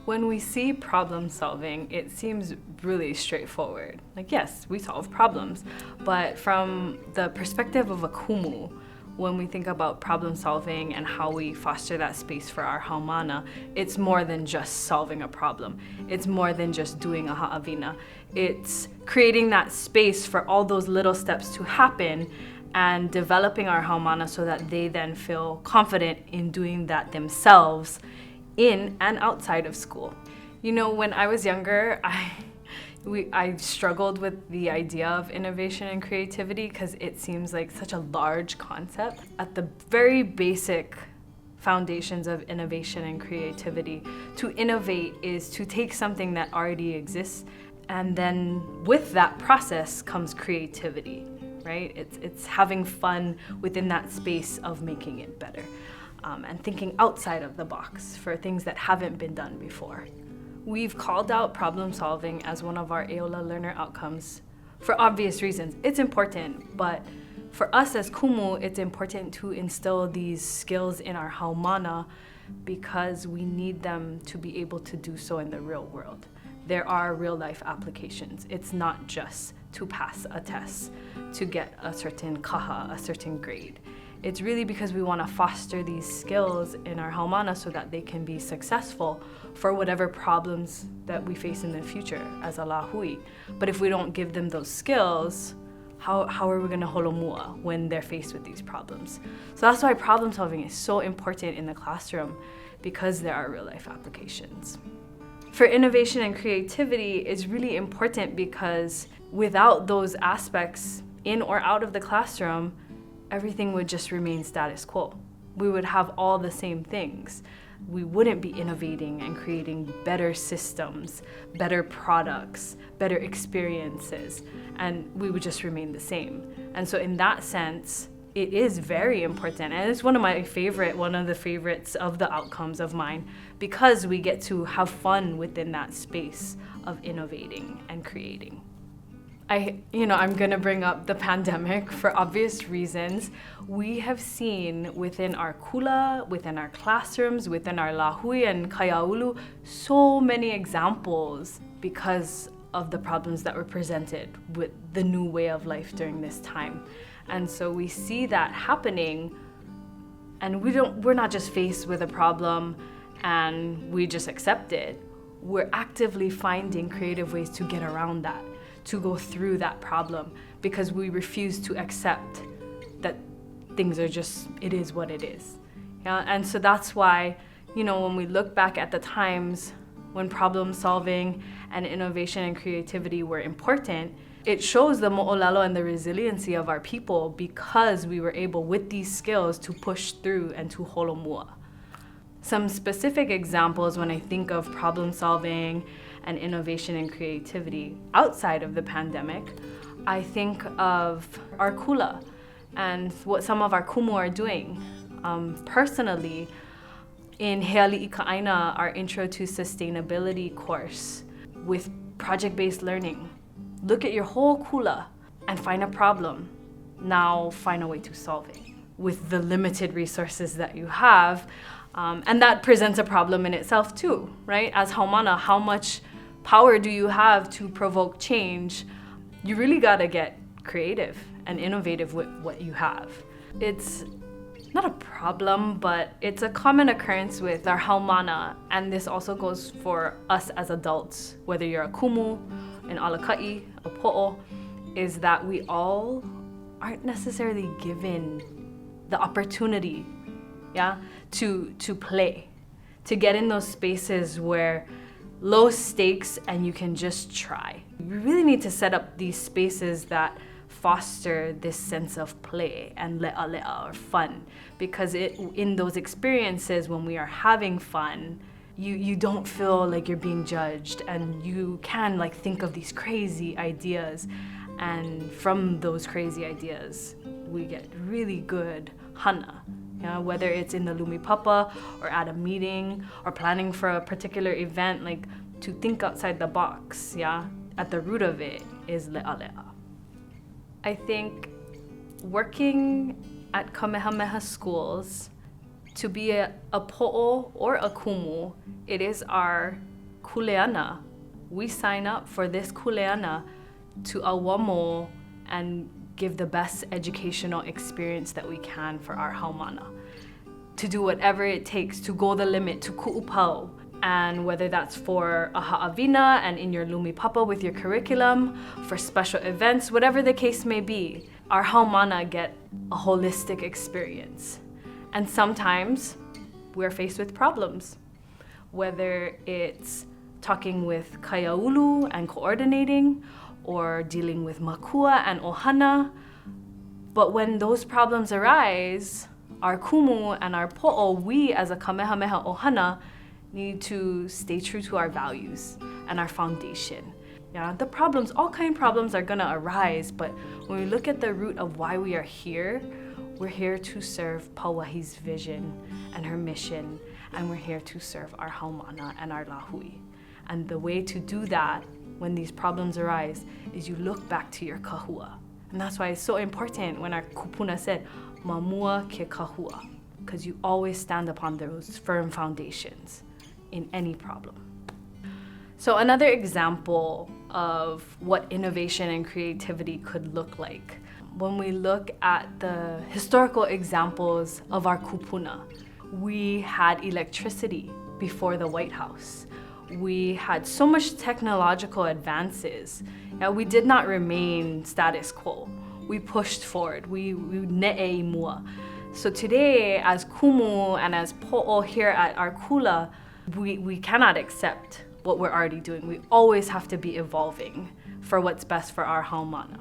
When we see problem solving, it seems really straightforward. Like, yes, we solve problems, but from the perspective of a kumu, when we think about problem solving and how we foster that space for our haumana, it's more than just solving a problem. It's more than just doing a ha'awina. It's creating that space for all those little steps to happen and developing our haumana so that they then feel confident in doing that themselves in and outside of school. You know, when I was younger, I struggled with the idea of innovation and creativity because it seems like such a large concept. At the very basic foundations of innovation and creativity, to innovate is to take something that already exists, and then with that process comes creativity, right? It's having fun within that space of making it better. And thinking outside of the box for things that haven't been done before. We've called out problem solving as one of our E Ola learner outcomes for obvious reasons. It's important, but for us as Kumu, it's important to instill these skills in our haumana because we need them to be able to do so in the real world. There are real life applications. It's not just to pass a test, to get a certain kaha, a certain grade. It's really because we want to foster these skills in our haumana so that they can be successful for whatever problems that we face in the future as a lahui. But if we don't give them those skills, how are we going to holomua when they're faced with these problems? So that's why problem solving is so important in the classroom, because there are real life applications. For innovation and creativity, it's really important because without those aspects in or out of the classroom, everything would just remain status quo. We would have all the same things. We wouldn't be innovating and creating better systems, better products, better experiences, and we would just remain the same. And so in that sense, it is very important, and it's one of the favorites of the outcomes of mine, because we get to have fun within that space of innovating and creating. I'm gonna bring up the pandemic for obvious reasons. We have seen within our kula, within our classrooms, within our lahui and kaiaulu, so many examples because of the problems that were presented with the new way of life during this time. And so we see that happening, and we're not just faced with a problem and we just accept it. We're actively finding creative ways to get around that, to go through that problem, because we refuse to accept that things are just, it is what it is. Yeah? And so that's why, when we look back at the times when problem solving and innovation and creativity were important, it shows the mo'olelo and the resiliency of our people, because we were able with these skills to push through and to holomua. Some specific examples when I think of problem solving and innovation and creativity outside of the pandemic, I think of our kula and what some of our kumu are doing. Personally, in Heali'i Ka'aina, our Intro to Sustainability course with project-based learning, look at your whole kula and find a problem. Now find a way to solve it with the limited resources that you have. And that presents a problem in itself too, right? As haumana, how much power do you have to provoke change? You really gotta get creative and innovative with what you have. It's not a problem, but it's a common occurrence with our haumana, and this also goes for us as adults, whether you're a kumu, an alaka'i, a po'o, is that we all aren't necessarily given the opportunity, to play, to get in those spaces where low stakes and you can just try. We really need to set up these spaces that foster this sense of play and le'a or fun, because in those experiences when we are having fun, you don't feel like you're being judged, and you can think of these crazy ideas, and from those crazy ideas we get really good hana. Whether it's in the lumipapa or at a meeting or planning for a particular event, to think outside the box, at the root of it is le'a. I think working at Kamehameha schools, to be a po'o or a kumu, it is our kuleana. We sign up for this kuleana to awamo and give the best educational experience that we can for our haumana. To do whatever it takes to go the limit, to ku'upau. And whether that's for a ha'awina and in your lumipapa with your curriculum, for special events, whatever the case may be, our haumana get a holistic experience. And sometimes we're faced with problems, whether it's talking with kaiaulu and coordinating, or dealing with makua and ʻohana. But when those problems arise, our kumu and our po'o, we as a kamehameha ʻohana, need to stay true to our values and our foundation. Yeah, the problems, all kind of problems are gonna arise, but when we look at the root of why we are here, we're here to serve Pauahi's vision and her mission, and we're here to serve our haumana and our lahui. And the way to do that when these problems arise is you look back to your kahua. And that's why it's so important when our kupuna said, mamua ke kahua, because you always stand upon those firm foundations in any problem. So another example of what innovation and creativity could look like, when we look at the historical examples of our kupuna, we had electricity before the White House. We had so much technological advances. We did not remain status quo. We pushed forward. We ne'e mua. So today, as kumu and as po'o here at our kula, we cannot accept what we're already doing. We always have to be evolving for what's best for our haumana.